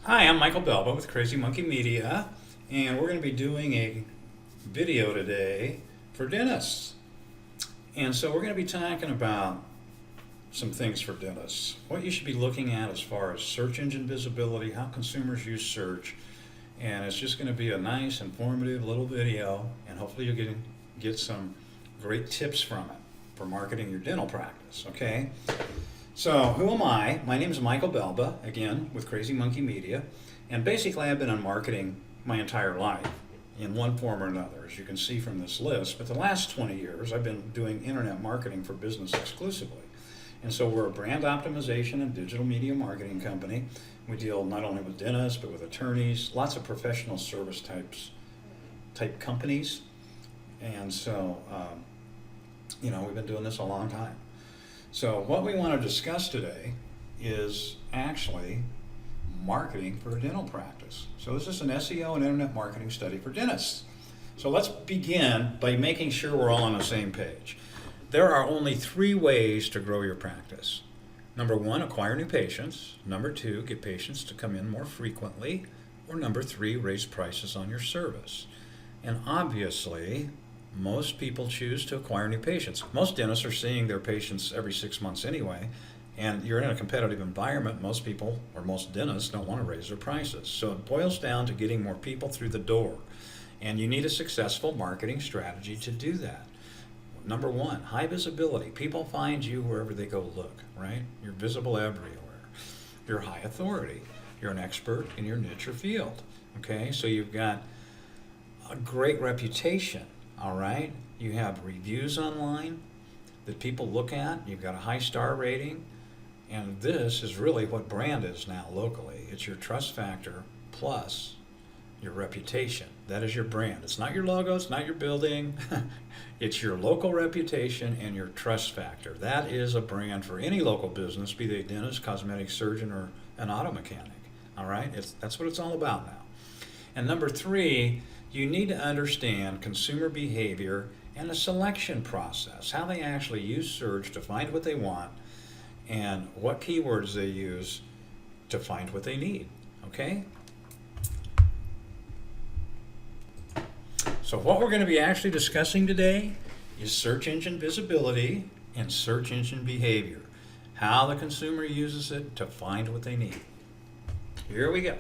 Hi, I'm Michael Belba with Crazy Monkey Media, and we're going to be doing a video today for dentists. And so we're going to be talking about some things for dentists. What you should be looking at as far as search engine visibility, how consumers use search, and it's just going to be a nice, informative little video, and hopefully you'll get some great tips from it for marketing your dental practice, okay? So, who am I? My name is Michael Belba, again, with Crazy Monkey Media. And basically, I've been in marketing my entire life in one form or another, as you can see from this list. But the last 20 years, I've been doing internet marketing for business exclusively. And so we're a brand optimization and digital media marketing company. We deal not only with dentists, but with attorneys, lots of professional service type companies. And so, we've been doing this a long time. So what we want to discuss today is actually marketing for a dental practice. So this is an SEO and internet marketing study for dentists. So let's begin by making sure we're all on the same page. There are only 3 ways to grow your practice. Number 1, acquire new patients. Number 2, get patients to come in more frequently. Or number 3, raise prices on your service. And obviously, most people choose to acquire new patients. Most dentists are seeing their patients every 6 months anyway, and you're in a competitive environment. Most people, or most dentists, don't want to raise their prices. So it boils down to getting more people through the door, and you need a successful marketing strategy to do that. Number 1, high visibility. People find you wherever they go look, right? You're visible everywhere. You're high authority. You're an expert in your niche or field, okay? So you've got a great reputation. All right, you have reviews online that people look at. You've got a high star rating, and this is really what brand is now locally. It's your trust factor plus your reputation. That is your brand. It's not your logo, it's not your building. It's your local reputation and your trust factor. That is a brand for any local business, be they a dentist, cosmetic surgeon, or an auto mechanic. All right, that's what it's all about now. And number 3, you need to understand consumer behavior and the selection process, how they actually use search to find what they want and what keywords they use to find what they need, okay? So what we're going to be actually discussing today is search engine visibility and search engine behavior, how the consumer uses it to find what they need. Here we go.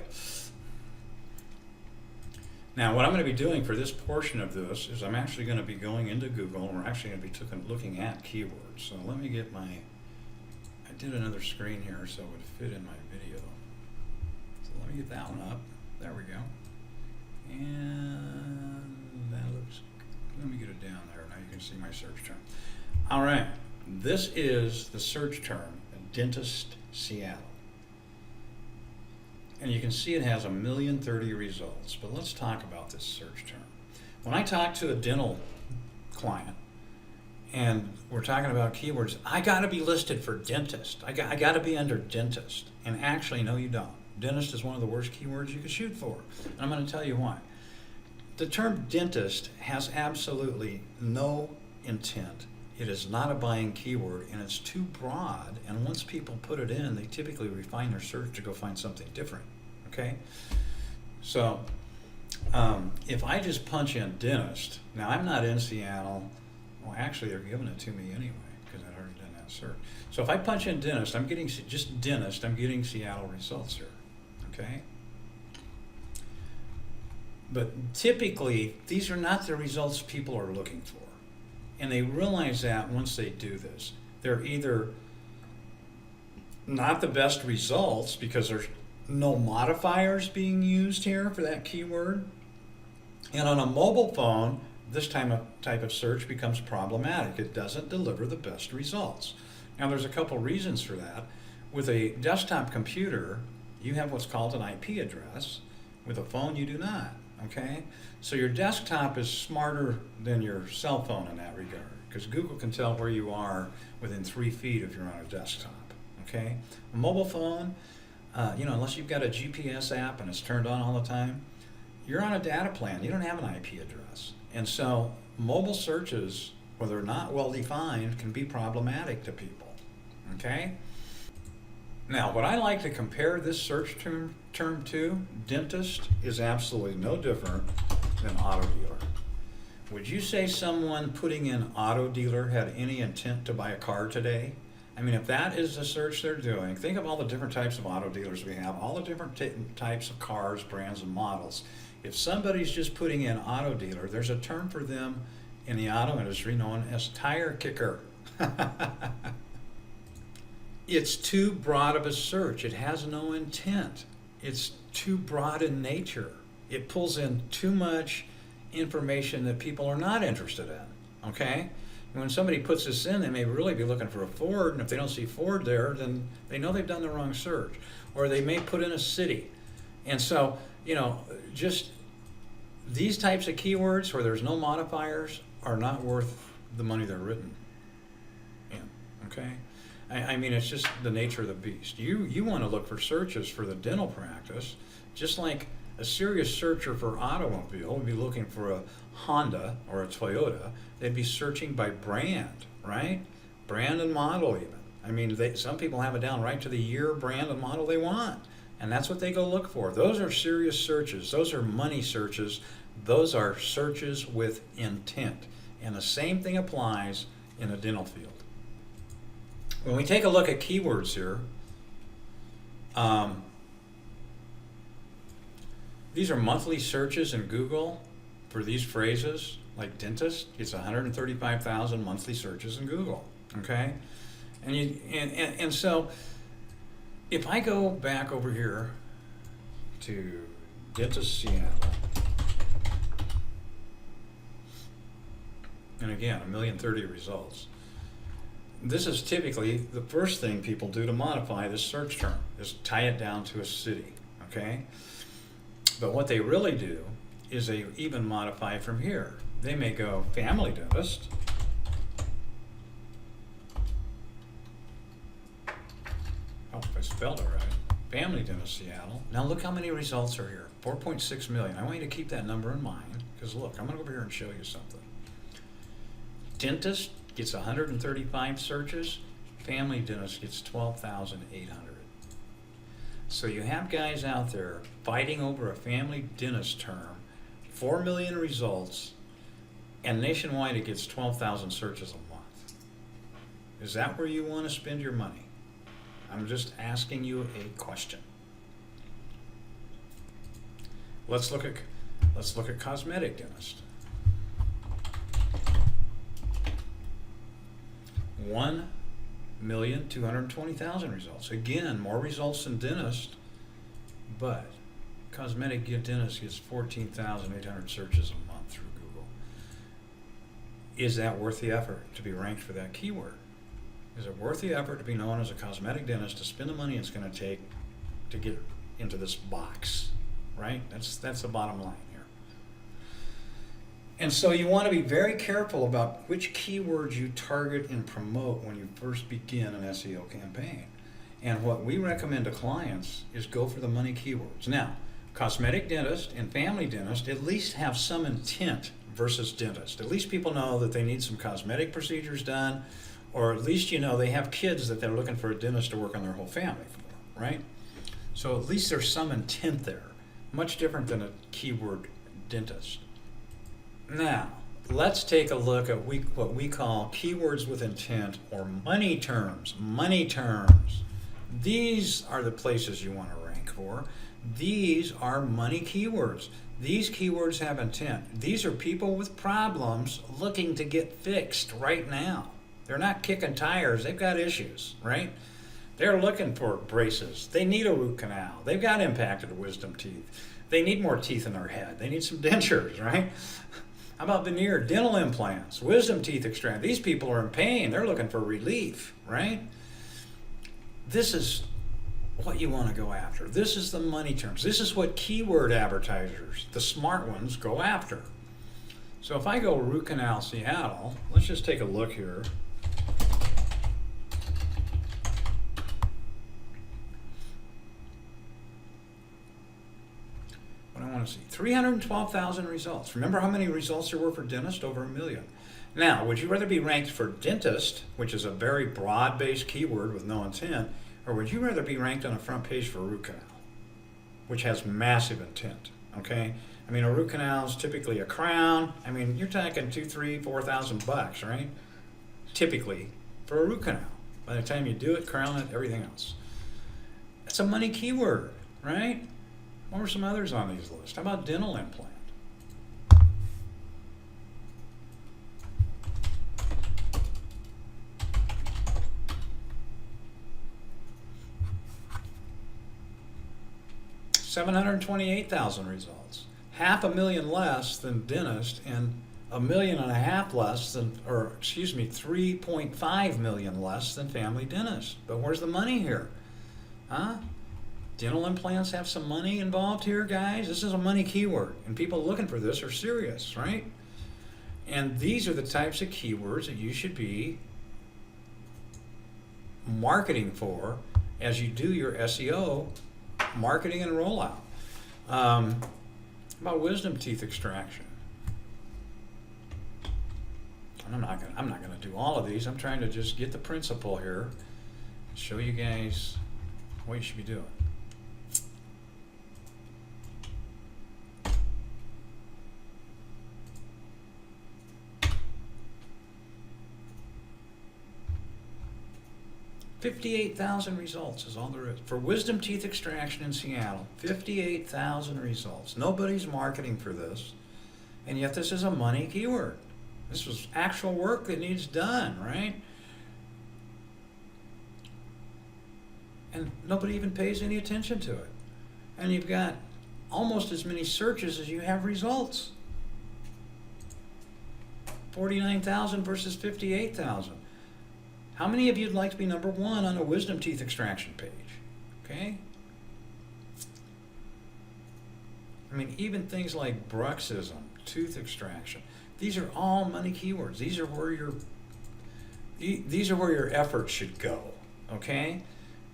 Now, what I'm going to be doing for this portion of this is I'm actually going to be going into Google, and we're actually going to be looking at keywords. So let me get I did another screen here so it would fit in my video. So let me get that one up. There we go. And that looks, let me get it down there. Now you can see my search term. All right, this is the search term, Dentist Seattle. And you can see it has 1,030,000 results, but let's talk about this search term. When I talk to a dental client and we're talking about keywords, I got to be listed for dentist. I got to be under dentist. And actually, no, you don't. Dentist is one of the worst keywords you could shoot for. And I'm going to tell you why. The term dentist has absolutely no intent. It is not a buying keyword, and it's too broad, and once people put it in, they typically refine their search to go find something different, okay? So if I just punch in dentist, now I'm not in Seattle. Well, actually, they're giving it to me anyway, because I've already done that search. So if I punch in dentist, I'm getting just dentist, I'm getting Seattle results here, okay? But typically, these are not the results people are looking for. And they realize that once they do this. They're either not the best results because there's no modifiers being used here for that keyword. And on a mobile phone, this type of search becomes problematic. It doesn't deliver the best results. Now there's a couple reasons for that. With a desktop computer, you have what's called an IP address. With a phone, you do not. Okay, so your desktop is smarter than your cell phone in that regard, because Google can tell where you are within 3 feet if you're on a desktop. Okay, a mobile phone, unless you've got a GPS app and it's turned on all the time, you're on a data plan. You don't have an IP address, and so mobile searches, whether or not well defined, can be problematic to people. Okay, Now, what I like to compare this search term to, dentist, is absolutely no different than auto dealer. Would you say someone putting in auto dealer had any intent to buy a car today? I mean, if that is the search they're doing, think of all the different types of auto dealers we have, all the different types of cars, brands, and models. If somebody's just putting in auto dealer, there's a term for them in the auto industry known as tire kicker. It's too broad of a search. It has no intent. It's too broad in nature. It pulls in too much information that people are not interested in, okay? And when somebody puts this in, they may really be looking for a Ford, and if they don't see Ford there, then they know they've done the wrong search. Or they may put in a city. And so, just these types of keywords where there's no modifiers are not worth the money they're written in, okay? I mean, it's just the nature of the beast. You want to look for searches for the dental practice, just like a serious searcher for automobile would be looking for a Honda or a Toyota. They'd be searching by brand, right? Brand and model even. I mean, some people have it down right to the year, brand, and model they want. And that's what they go look for. Those are serious searches. Those are money searches. Those are searches with intent. And the same thing applies in a dental field. When we take a look at keywords here, these are monthly searches in Google for these phrases, like dentist. It's 135,000 monthly searches in Google. Okay, and so if I go back over here to dentist Seattle, and again 1,030,000 results. This is typically the first thing people do to modify this search term, is tie it down to a city, okay? But what they really do is they even modify from here. They may go family dentist. Oh, if I spelled it right. Family dentist Seattle. Now look how many results are here. 4.6 million. I want you to keep that number in mind, because look, I'm going to go over here and show you something. Dentist gets 135 searches, family dentist gets 12,800. So you have guys out there fighting over a family dentist term, 4 million results, and nationwide it gets 12,000 searches a month. Is that where you want to spend your money? I'm just asking you a question. Let's look at cosmetic dentist. 1,220,000 results. Again, more results than dentist, but cosmetic dentist gets 14,800 searches a month through Google. Is that worth the effort to be ranked for that keyword? Is it worth the effort to be known as a cosmetic dentist, to spend the money it's going to take to get into this box, right? That's the bottom line here. And so you want to be very careful about which keywords you target and promote when you first begin an SEO campaign. And what we recommend to clients is go for the money keywords. Now, cosmetic dentist and family dentist at least have some intent versus dentist. At least people know that they need some cosmetic procedures done, or at least they have kids that they're looking for a dentist to work on their whole family for, right? So at least there's some intent there. Much different than a keyword dentist. Now, let's take a look at what we call keywords with intent, or money terms. Money terms. These are the places you want to rank for. These are money keywords. These keywords have intent. These are people with problems looking to get fixed right now. They're not kicking tires. They've got issues, right? They're looking for braces. They need a root canal. They've got impacted wisdom teeth. They need more teeth in their head. They need some dentures, right? How about veneer, dental implants, wisdom teeth extract? These people are in pain. They're looking for relief, right? This is what you want to go after. This is the money terms. This is what keyword advertisers, the smart ones, go after. So if I go root canal Seattle, let's just take a look here. I want to see 312,000 results. Remember how many results there were for dentist? Over 1 million. Now, would you rather be ranked for dentist, which is a very broad-based keyword with no intent, or would you rather be ranked on the front page for a root canal, which has massive intent? Okay, I mean, a root canal is typically a crown. I mean, you're talking $2,000, $3,000, $4,000, right? Typically for a root canal. By the time you do it, crown it, everything else. It's a money keyword, right? What were some others on these lists? How about dental implant? $728,000 results. 500,000 less than dentist, and 1.5 million less than, or excuse me, 3.5 million less than family dentist. But where's the money here? Huh? Dental implants have some money involved here, guys. This is a money keyword, and people looking for this are serious, right? And these are the types of keywords that you should be marketing for as you do your SEO marketing and rollout. About wisdom teeth extraction. I'm not gonna do all of these. I'm trying to just get the principle here, show you guys what you should be doing. $58,000 results is all there is. For wisdom teeth extraction in Seattle, 58,000 results. Nobody's marketing for this, and yet this is a money keyword. This was actual work that needs done, right? And nobody even pays any attention to it. And you've got almost as many searches as you have results. 49,000 versus 58,000. How many of you would like to be number one on a wisdom teeth extraction page? Okay? I mean, even things like bruxism, tooth extraction, these are all money keywords. These are where your efforts should go. Okay?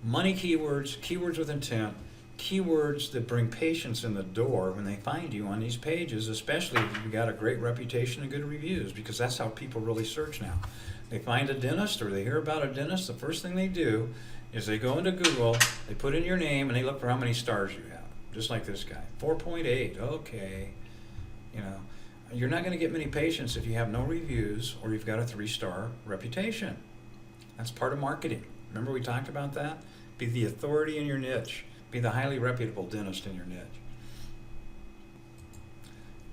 Money keywords, keywords with intent, keywords that bring patients in the door when they find you on these pages, especially if you've got a great reputation and good reviews, because that's how people really search now. They find a dentist or they hear about a dentist, the first thing they do is they go into Google, they put in your name, and they look for how many stars you have. Just like this guy, 4.8, okay. You know, you're not going to get many patients if you have no reviews or you've got a 3-star reputation. That's part of marketing. Remember we talked about that? Be the authority in your niche. Be the highly reputable dentist in your niche.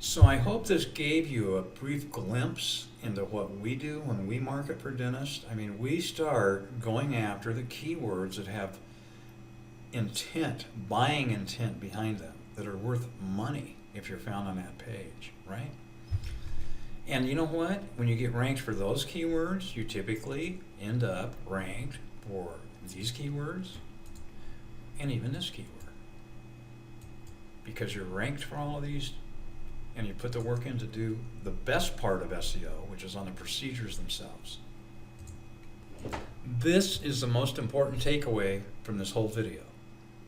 So I hope this gave you a brief glimpse into what we do when we market for dentists. I mean, we start going after the keywords that have intent, buying intent behind them, that are worth money if you're found on that page, right? And you know what? When you get ranked for those keywords, you typically end up ranked for these keywords and even this keyword. Because you're ranked for all of these, and you put the work in to do the best part of SEO, which is on the procedures themselves. This is the most important takeaway from this whole video.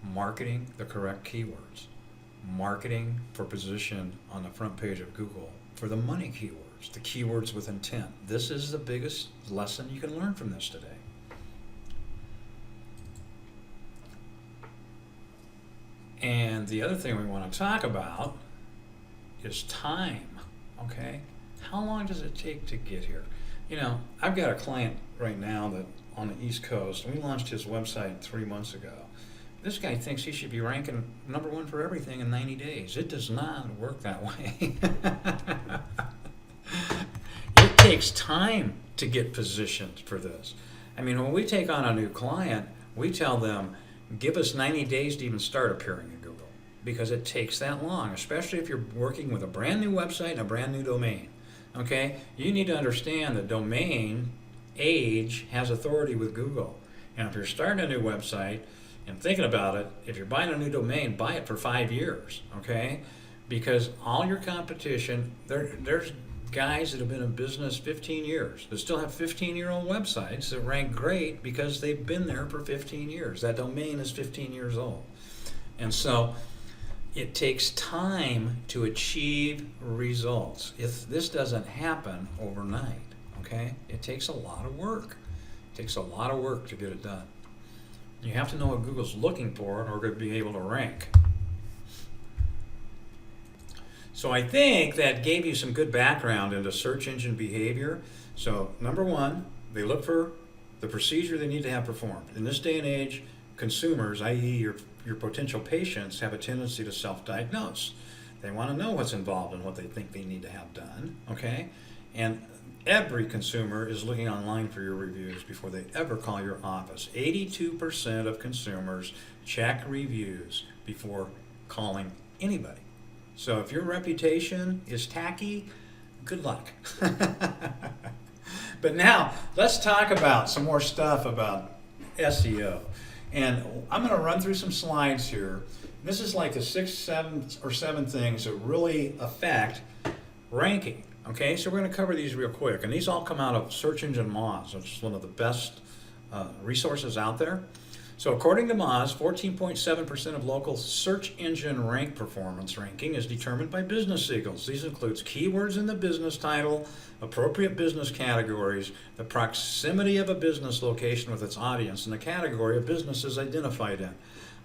Marketing the correct keywords. Marketing for position on the front page of Google for the money keywords, the keywords with intent. This is the biggest lesson you can learn from this today. And the other thing we want to talk about is time, okay? How long does it take to get here? You know, I've got a client right now that on the East Coast, and we launched his website 3 months ago. This guy thinks he should be ranking number one for everything in 90 days. It does not work that way. It takes time to get positioned for this. I mean, when we take on a new client, we tell them, give us 90 days to even start appearing in Google, because it takes that long, especially if you're working with a brand new website and a brand new domain. Okay? You need to understand that domain age has authority with Google. And if you're starting a new website and thinking about it, if you're buying a new domain, buy it for 5 years, okay? Because all your competition, there's guys that have been in business 15 years that still have 15-year-old websites that rank great because they've been there for 15 years. That domain is 15 years old. And so it takes time to achieve results. If this doesn't happen overnight, okay? It takes a lot of work. It takes a lot of work to get it done. You have to know what Google's looking for in order to be able to rank. So I think that gave you some good background into search engine behavior. So number one, they look for the procedure they need to have performed. In this day and age, consumers, i.e. your potential patients, have a tendency to self-diagnose. They want to know what's involved in what they think they need to have done, okay? And every consumer is looking online for your reviews before they ever call your office. 82% of consumers check reviews before calling anybody. So if your reputation is tacky, good luck. But now, let's talk about some more stuff about SEO. And I'm going to run through some slides here. This is like the 6, 7, or 7 things that really affect ranking. Okay, so we're going to cover these real quick. And these all come out of Search Engine Moz, which is one of the best resources out there. So according to Moz, 14.7% of local search engine rank performance ranking is determined by business signals. These includes keywords in the business title, appropriate business categories, the proximity of a business location with its audience, and the category a business is identified in.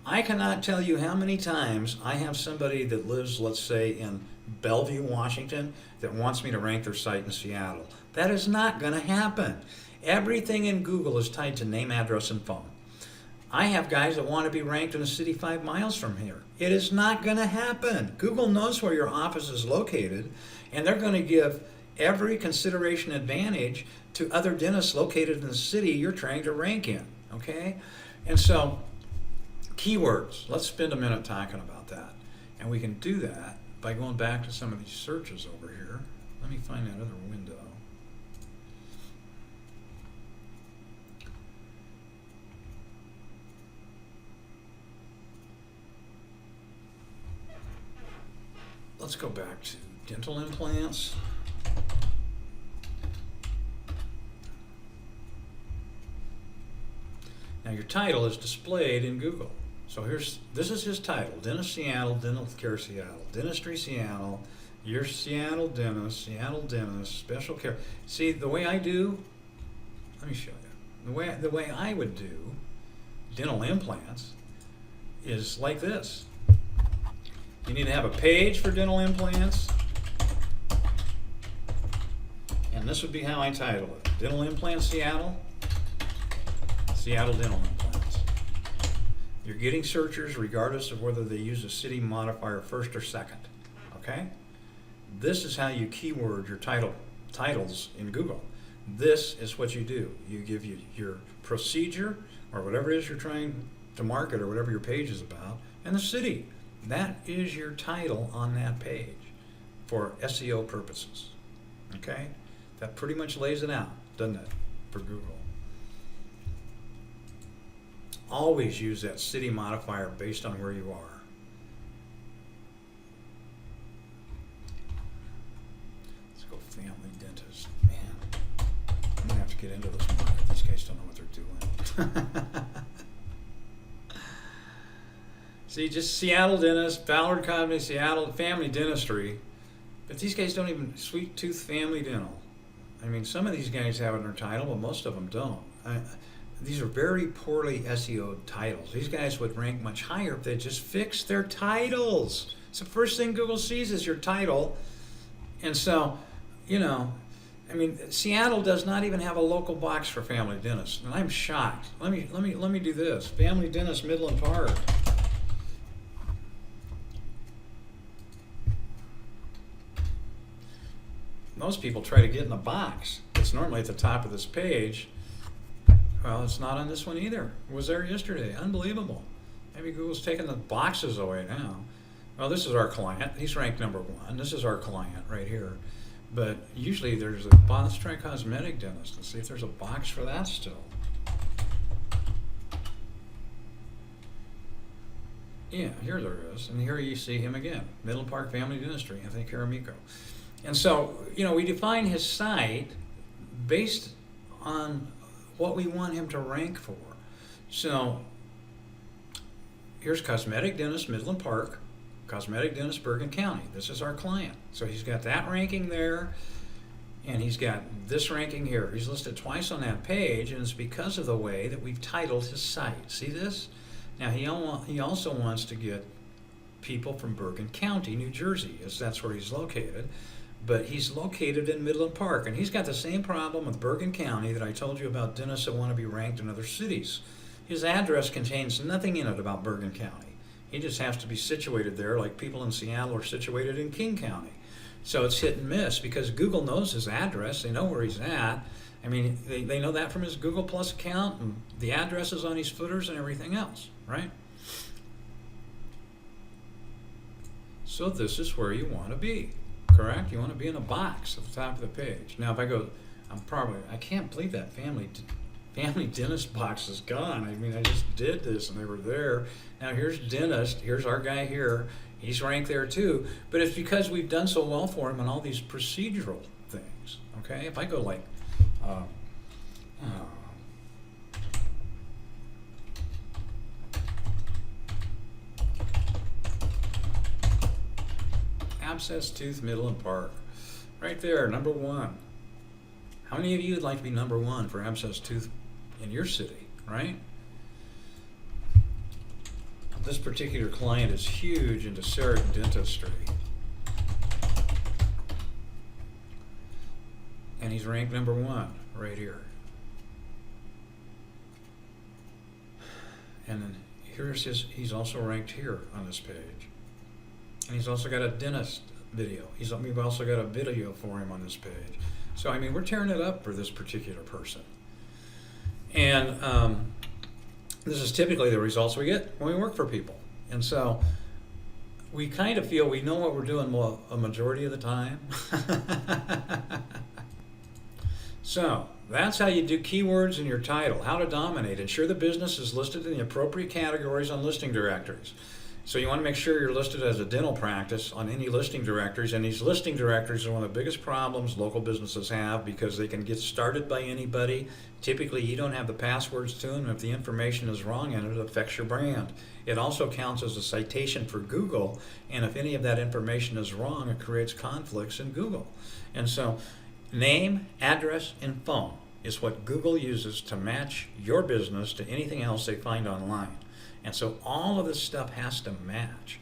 I cannot tell you how many times I have somebody that lives, let's say, in Bellevue, Washington, that wants me to rank their site in Seattle. That is not going to happen. Everything in Google is tied to name, address, and phone. I have guys that want to be ranked in a city 5 miles from here. It is not going to happen. Google knows where your office is located, and they're going to give every consideration advantage to other dentists located in the city you're trying to rank in, okay? And so, keywords. Let's spend a minute talking about that. And we can do that by going back to some of these searches over here. Let me find that other window. Let's go back to dental implants. Now your title is displayed in Google. So this is his title: Dentist Seattle, Dental Care Seattle, Dentistry Seattle, your Seattle dentist, special care. See, the way I do, let me show you. The way I would do dental implants is like this. You need to have a page for dental implants, and this would be how I title it: Dental Implants Seattle, Seattle Dental Implants. You're getting searchers regardless of whether they use a city modifier first or second, okay? This is how you keyword your titles in Google. This is what you do. You give your procedure, or whatever it is you're trying to market, or whatever your page is about, and the city. That is your title on that page for SEO purposes, okay? That pretty much lays it out, doesn't it, for Google? Always use that city modifier based on where you are. Let's go family dentist. Man, I'm gonna have to get into this more. These guys don't know what they're doing. See, just Seattle Dentist, Ballard Cosme, Seattle Family Dentistry. But these guys don't even, Sweet Tooth Family Dental. I mean, some of these guys have it in their title, but most of them don't. These are very poorly SEO titles. These guys would rank much higher if they just fixed their titles. It's the first thing Google sees is your title. And so, you know, I mean, Seattle does not even have a local box for family dentists. And I'm shocked. Let me do this. Family Dentist Midland Park. Most people try to get in the box. It's normally at the top of this page. Well, it's not on this one either. It was there yesterday. Unbelievable. Maybe Google's taking the boxes away now. Well, this is our client. He's ranked number 1. This is our client right here. But usually there's a, let's try cosmetic dentist and see if there's a box for that still. Yeah, here there is. And here you see him again. Midland Park Family Dentistry, Anthony Caramico. And so, you know, we define his site based on what we want him to rank for. So here's Cosmetic Dentist Midland Park, Cosmetic Dentist Bergen County. This is our client. So he's got that ranking there. And he's got this ranking here. He's listed twice on that page, and it's because of the way that we've titled his site. See this? Now he also wants to get people from Bergen County, New Jersey, as that's where he's located. But he's located in Midland Park, and he's got the same problem with Bergen County that I told you about dentists that want to be ranked in other cities. His address contains nothing in it about Bergen County. He just has to be situated there like people in Seattle are situated in King County. So it's hit and miss because Google knows his address. They know where he's at. I mean, they know that from his Google Plus account and the addresses on his footers and everything else, right? So this is where you want to be, correct? You want to be in a box at the top of the page. Now, if I go, I can't believe that family dentist box is gone. I mean, I just did this and they were there. Now here's dentist, here's our guy here. He's ranked there too, but it's because we've done so well for him on all these procedural things, okay? If I go like, abscess tooth, Midland Park, right there, number 1. How many of you would like to be number 1 for abscess tooth in your city, right? This particular client is huge into CEREC dentistry. And he's ranked number 1 right here. And then he's also ranked here on this page. And he's also got a dentist video. We've also got a video for him on this page. So, I mean, we're tearing it up for this particular person. And this is typically the results we get when we work for people. And so we kind of feel we know what we're doing a majority of the time. So that's how you do keywords in your title, how to dominate. Ensure the business is listed in the appropriate categories on listing directories. So you want to make sure you're listed as a dental practice on any listing directories, and these listing directories are one of the biggest problems local businesses have because they can get started by anybody. Typically, you don't have the passwords to them. If the information is wrong in it, it affects your brand. It also counts as a citation for Google, and if any of that information is wrong, it creates conflicts in Google. And so name, address, and phone is what Google uses to match your business to anything else they find online. And so all of this stuff has to match.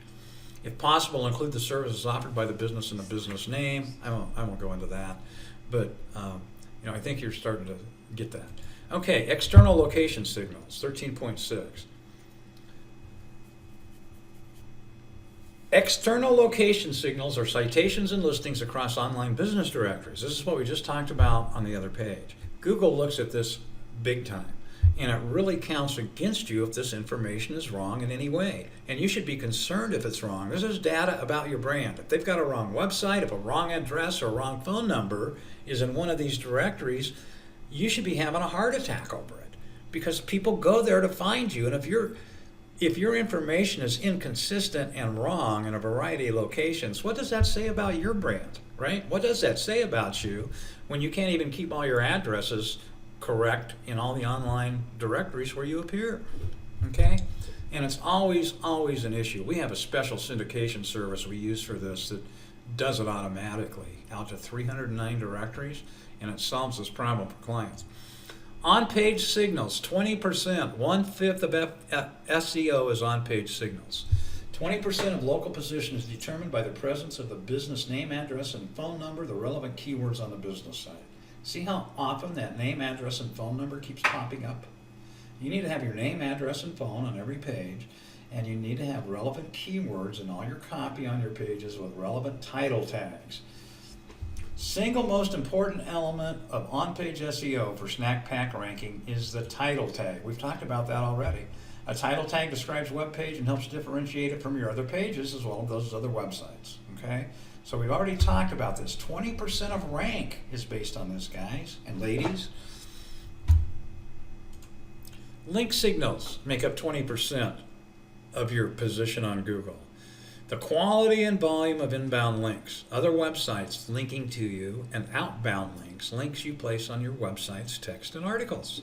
If possible, include the services offered by the business in the business name. I won't go into that, but I think you're starting to get that. Okay, external location signals, 13.6. External location signals are citations and listings across online business directories. This is what we just talked about on the other page. Google looks at this big time. And it really counts against you if this information is wrong in any way. And you should be concerned if it's wrong. This is data about your brand. If they've got a wrong website, if a wrong address or a wrong phone number is in one of these directories, you should be having a heart attack over it. Because people go there to find you. And if your information is inconsistent and wrong in a variety of locations, what does that say about your brand, right? What does that say about you when you can't even keep all your addresses correct in all the online directories where you appear, okay? And it's always an issue. We have a special syndication service we use for this that does it automatically out to 309 directories, and it solves this problem for clients. On-page signals, 20%, 1/5 of SEO is on-page signals. 20% of local position is determined by the presence of the business name, address, and phone number, the relevant keywords on the business site. See how often that name, address, and phone number keeps popping up? You need to have your name, address, and phone on every page, and you need to have relevant keywords in all your copy on your pages with relevant title tags. Single most important element of on-page SEO for Snack Pack ranking is the title tag. We've talked about that already. A title tag describes a web page and helps differentiate it from your other pages as well as those other websites, okay? So we've already talked about this. 20% of rank is based on this, guys and ladies. Link signals make up 20% of your position on Google. The quality and volume of inbound links, other websites linking to you, and outbound links you place on your website's text and articles.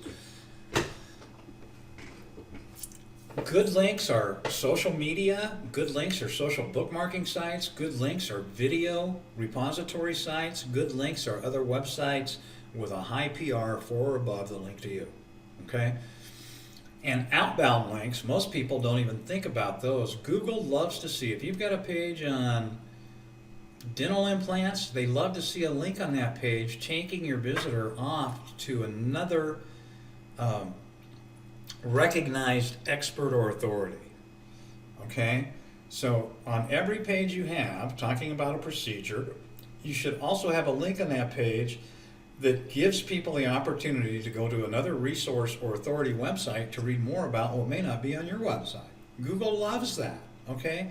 Good links are social media, good links are social bookmarking sites, good links are video repository sites, good links are other websites with a high PR for or above the link to you. Okay? And outbound links, most people don't even think about those. Google loves to see, if you've got a page on dental implants, they love to see a link on that page taking your visitor off to another recognized expert or authority. Okay? So on every page you have talking about a procedure, you should also have a link on that page that gives people the opportunity to go to another resource or authority website to read more about what may not be on your website. Google loves that. Okay?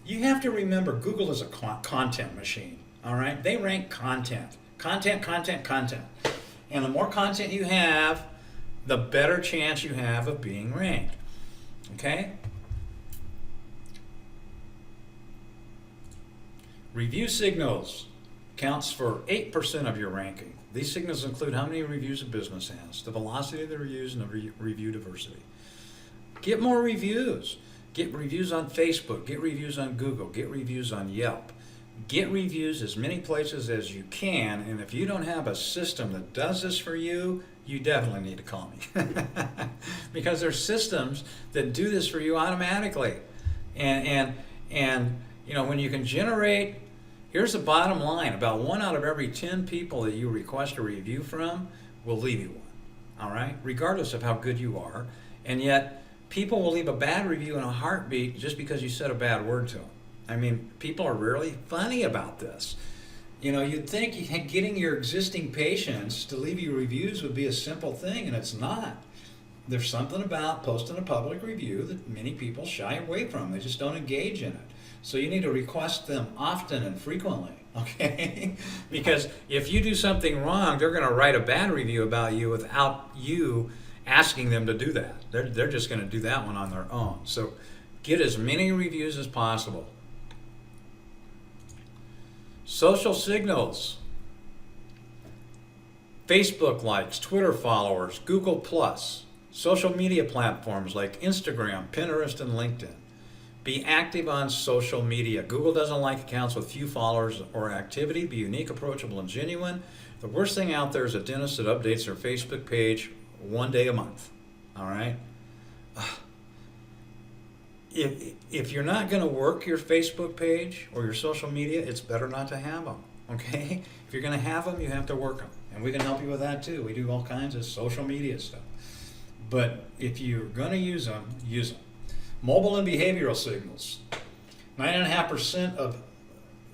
You have to remember, Google is a content machine. All right? They rank content. Content, content, content. And the more content you have, the better chance you have of being ranked. Okay? Review signals counts for 8% of your ranking. These signals include how many reviews a business has, the velocity of the reviews, and the review diversity. Get more reviews. Get reviews on Facebook. Get reviews on Google. Get reviews on Yelp. Get reviews as many places as you can, and if you don't have a system that does this for you, you definitely need to call me. Because there's systems that do this for you automatically. And you know, when you can generate, here's the bottom line, about 1 out of every 10 people that you request a review from will leave you one. All right? Regardless of how good you are. And yet, people will leave a bad review in a heartbeat just because you said a bad word to them. I mean, people are really funny about this. You know, you'd think getting your existing patients to leave you reviews would be a simple thing, and it's not. There's something about posting a public review that many people shy away from. They just don't engage in it. So you need to request them often and frequently, okay? Because if you do something wrong, they're going to write a bad review about you without you asking them to do that. They're just going to do that one on their own. So get as many reviews as possible. Social signals. Facebook likes, Twitter followers, Google Plus, social media platforms like Instagram, Pinterest, and LinkedIn. Be active on social media. Google doesn't like accounts with few followers or activity. Be unique, approachable, and genuine. The worst thing out there is a dentist that updates their Facebook page 1 day a month. All right? If you're not going to work your Facebook page or your social media, it's better not to have them, okay? If you're going to have them, you have to work them. And we can help you with that too. We do all kinds of social media stuff. But if you're going to use them, use them. Mobile and behavioral signals. 9.5% of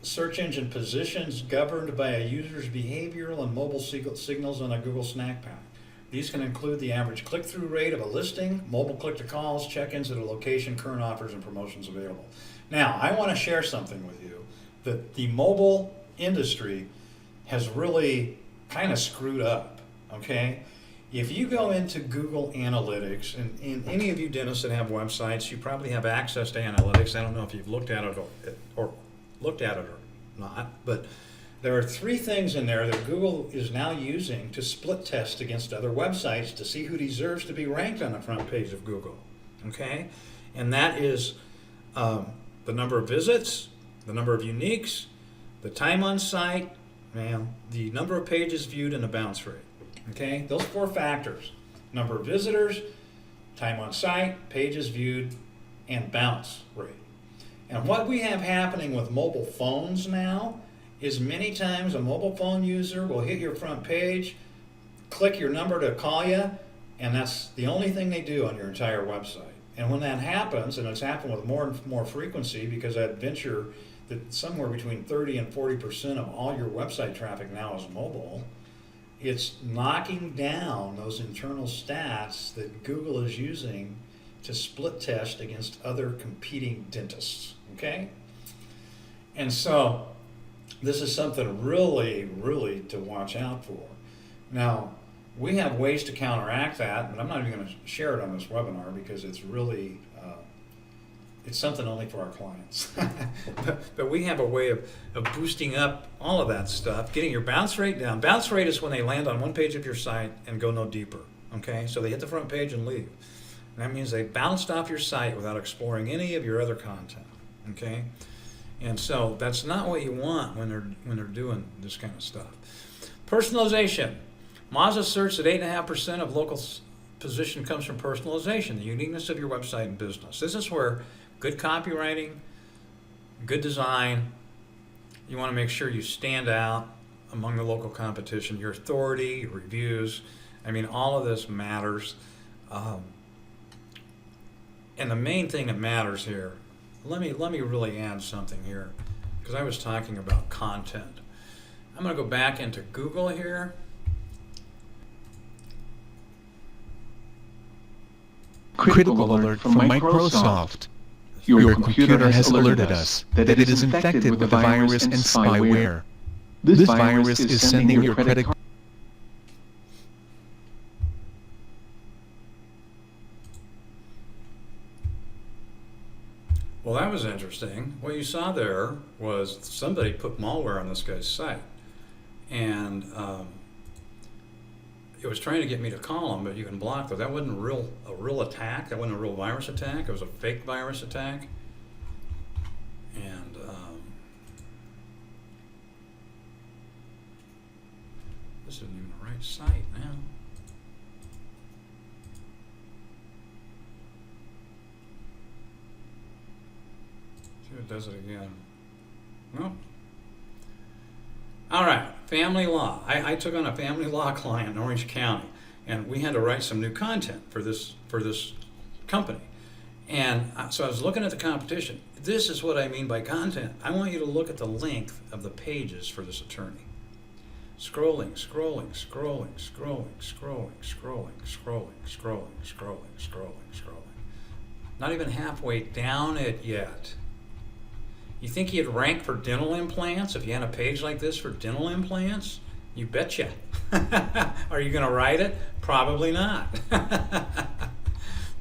search engine positions governed by a user's behavioral and mobile signals on a Google Snack Pack. These can include the average click-through rate of a listing, mobile click-to-calls, check-ins at a location, current offers, and promotions available. Now, I want to share something with you that the mobile industry has really kind of screwed up, okay? If you go into Google Analytics, and any of you dentists that have websites, you probably have access to analytics. I don't know if you've looked at it or not, but there are 3 things in there that Google is now using to split test against other websites to see who deserves to be ranked on the front page of Google, okay? And that is the number of visits, the number of uniques, the time on site, and the number of pages viewed, and the bounce rate, okay? Those 4 factors: number of visitors, time on site, pages viewed, and bounce rate. And what we have happening with mobile phones now is many times a mobile phone user will hit your front page, click your number to call you, and that's the only thing they do on your entire website. And when that happens, and it's happened with more and more frequency, because I'd venture that somewhere between 30 and 40% of all your website traffic now is mobile, it's knocking down those internal stats that Google is using to split test against other competing dentists, okay? And so this is something really, really to watch out for. Now, we have ways to counteract that, but I'm not even going to share it on this webinar because it's really, it's something only for our clients. but we have a way of boosting up all of that stuff, getting your bounce rate down. Bounce rate is when they land on one page of your site and go no deeper, okay? So they hit the front page and leave. And that means they bounced off your site without exploring any of your other content. Okay? And so that's not what you want when they're doing this kind of stuff. Personalization. Mazda asserts that 8.5% of local position comes from personalization, the uniqueness of your website and business. This is where good copywriting, good design, you want to make sure you stand out among the local competition. Your authority, your reviews, I mean, all of this matters. And the main thing that matters here, let me really add something here, because I was talking about content. I'm going to go back into Google here. Critical alert from Microsoft. Your computer has alerted us that it is infected with a virus and spyware. This virus is sending your credit card. Well, that was interesting. What you saw there was somebody put malware on this guy's site. And it was trying to get me to call him, but you can block that. That wasn't a real attack. That wasn't a real virus attack. It was a fake virus attack. And this isn't even the right site now. See if it does it again. Nope. All right, family law. I took on a family law client in Orange County, and we had to write some new content for this company. And so I was looking at the competition. This is what I mean by content. I want you to look at the length of the pages for this attorney. Scrolling, scrolling, scrolling, scrolling, scrolling, scrolling, scrolling, scrolling, scrolling, scrolling, scrolling. Not even halfway down it yet. You think you'd rank for dental implants if you had a page like this for dental implants? You betcha. Are you going to write it? Probably not.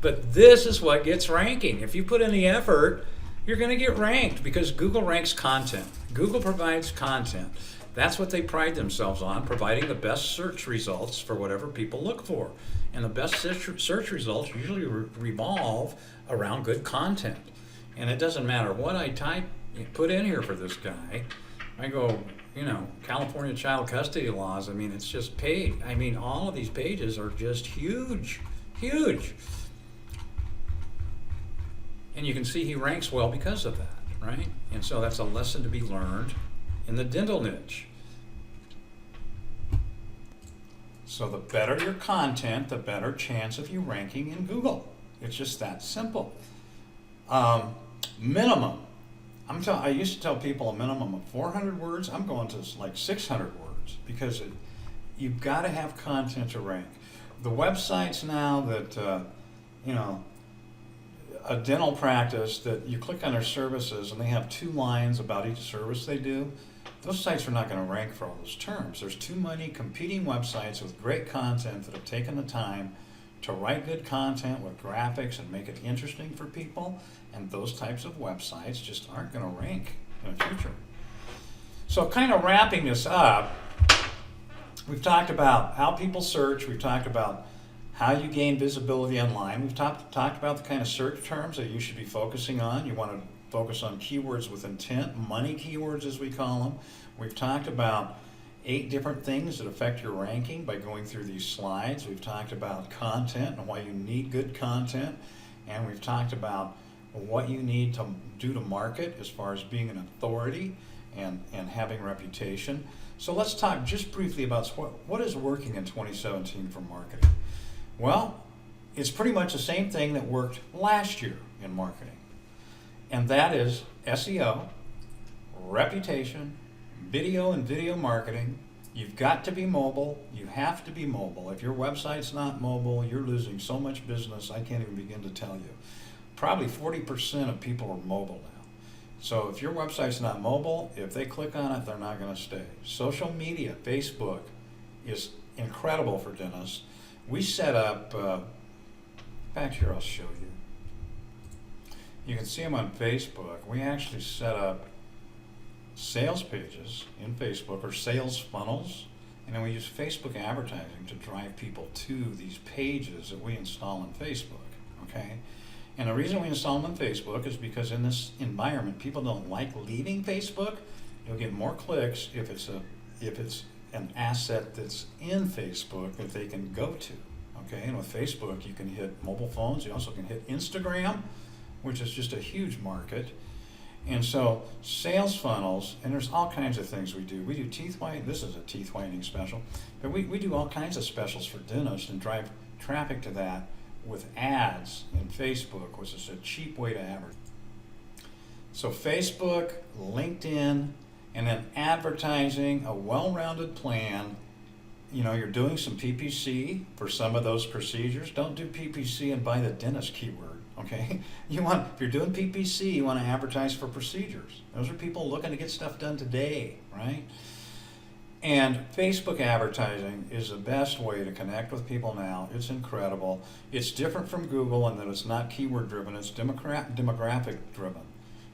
But this is what gets ranking. If you put in the effort, you're going to get ranked, because Google ranks content. Google provides content. That's what they pride themselves on, providing the best search results for whatever people look for. And the best search results usually revolve around good content. And it doesn't matter what I put in here for this guy. I go, California child custody laws. I mean, it's just paid. I mean, all of these pages are just huge, huge. And you can see he ranks well because of that, right? And so that's a lesson to be learned in the dental niche. So the better your content, the better chance of you ranking in Google. It's just that simple. Minimum. I used to tell people a minimum of 400 words. I'm going to like 600 words, because you've got to have content to rank. The websites now that, a dental practice that you click on their services and they have 2 lines about each service they do, those sites are not going to rank for all those terms. There's too many competing websites with great content that have taken the time to write good content with graphics and make it interesting for people, and those types of websites just aren't going to rank in the future. So kind of wrapping this up, we've talked about how people search, we've talked about how you gain visibility online, we've talked about the kind of search terms that you should be focusing on. You want to focus on keywords with intent, money keywords as we call them. We've talked about 8 different things that affect your ranking by going through these slides. We've talked about content and why you need good content, and we've talked about what you need to do to market as far as being an authority and having reputation. So let's talk just briefly about what is working in 2017 for marketing. Well, it's pretty much the same thing that worked last year in marketing, and that is SEO, reputation, video and video marketing. You've got to be mobile. You have to be mobile. If your website's not mobile, you're losing so much business, I can't even begin to tell you. Probably 40% of people are mobile now. So if your website's not mobile, if they click on it, they're not going to stay. Social media, Facebook, is incredible for dentists. We set up, back here I'll show you. You can see them on Facebook. We actually set up sales pages in Facebook, or sales funnels, and then we use Facebook advertising to drive people to these pages that we install on Facebook. okay? And the reason we install them on Facebook is because in this environment, people don't like leaving Facebook. You'll get more clicks if it's an asset that's in Facebook that they can go to, okay? And with Facebook, you can hit mobile phones. You also can hit Instagram, which is just a huge market. And so sales funnels, and there's all kinds of things we do. We do teeth whitening. This is a teeth whitening special. But we do all kinds of specials for dentists and drive traffic to that with ads in Facebook, which is a cheap way to advertise. So Facebook, LinkedIn, and then advertising, a well-rounded plan. You know, you're doing some PPC for some of those procedures. Don't do PPC and buy the dentist keyword. Okay, if you're doing PPC, you want to advertise for procedures. Those are people looking to get stuff done today, right? And Facebook advertising is the best way to connect with people now. It's incredible. It's different from Google in that it's not keyword driven, it's demographic driven.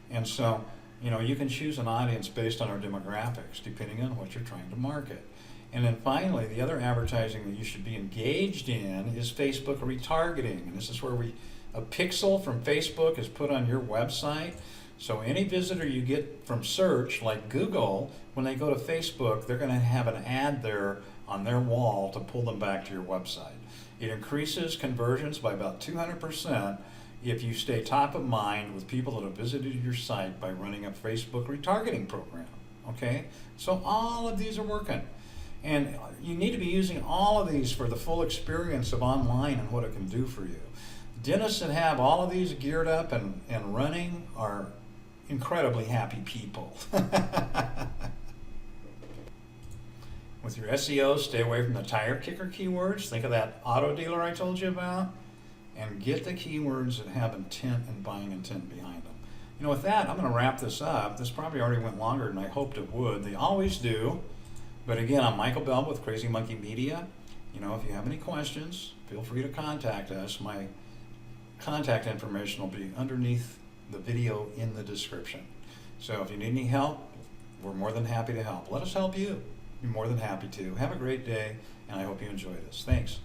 And so, you know, you can choose an audience based on our demographics, depending on what you're trying to market. And then finally, the other advertising that you should be engaged in is Facebook retargeting. And this is where a pixel from Facebook is put on your website. So any visitor you get from search, like Google, when they go to Facebook, they're going to have an ad there on their wall to pull them back to your website. It increases conversions by about 200% if you stay top of mind with people that have visited your site by running a Facebook retargeting program. Okay? So all of these are working. And you need to be using all of these for the full experience of online and what it can do for you. Dentists that have all of these geared up and running are incredibly happy people. With your SEO, stay away from the tire kicker keywords. Think of that auto dealer I told you about, and get the keywords that have intent and buying intent behind them. You know, with that, I'm going to wrap this up. This probably already went longer than I hoped it would. They always do. But again, I'm Michael Belba with Crazy Monkey Media. You know, if you have any questions, feel free to contact us. My contact information will be underneath the video in the description. So if you need any help, we're more than happy to help. Let us help you. We're more than happy to. Have a great day, and I hope you enjoy this. Thanks.